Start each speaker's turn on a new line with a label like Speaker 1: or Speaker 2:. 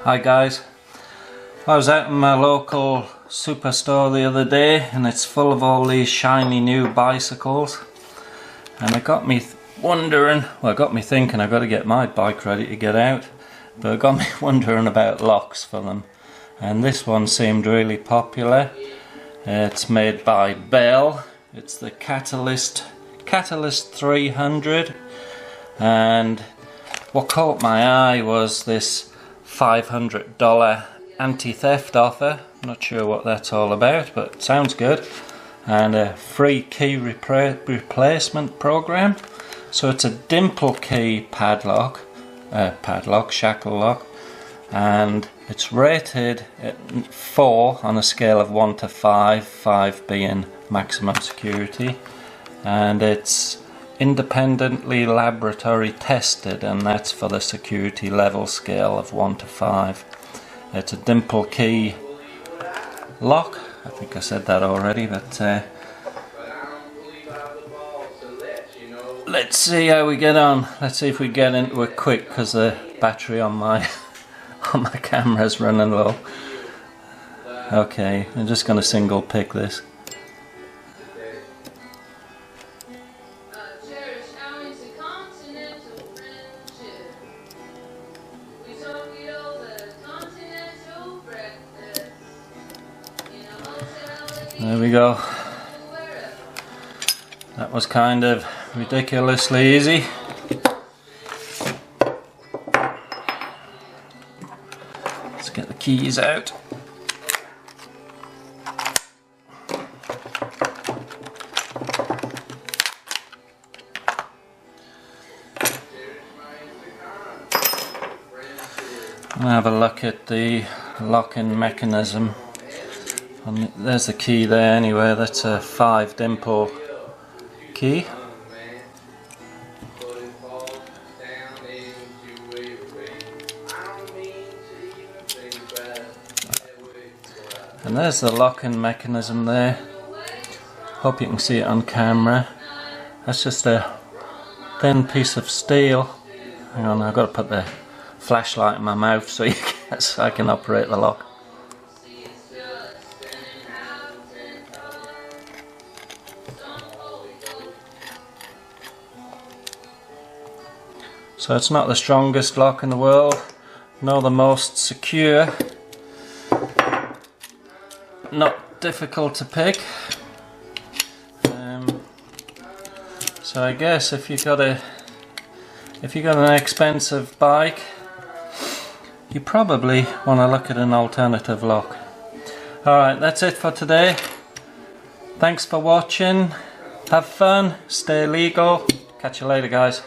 Speaker 1: Hi guys, I was out in my local superstore the other day and it's full of all these shiny new bicycles, and it got me wondering, well it got me thinking I've got to get my bike ready to get out, but it got me wondering about locks for them, and this one seemed really popular. It's made by Bell. It's the Catalyst 300, and what caught my eye was this $500 anti-theft offer. Not sure what that's all about, but it sounds good. And a free key replacement program. So it's a dimple key shackle lock, and it's rated at 4 on a scale of 1 to 5, 5 being maximum security, and it's independently laboratory tested, and that's for the security level scale of 1 to 5. It's a dimple key lock. I think I said that already, but let's see how we get on. Let's see if we get into it quick, because the battery on my camera's running low. Okay, I'm just going to single pick this. There we go. That was kind of ridiculously easy. Let's get the keys out. I'll have a look at the locking mechanism. And there's the key there anyway. That's a 5 dimple key. And there's the locking mechanism there. Hope you can see it on camera. That's just a thin piece of steel. Hang on, I've got to put the flashlight in my mouth so I can operate the lock. So it's not the strongest lock in the world, nor the most secure. Not difficult to pick. So I guess if you got an expensive bike, you probably want to look at an alternative lock. Alright, that's it for today. Thanks for watching. Have fun, stay legal. Catch you later guys.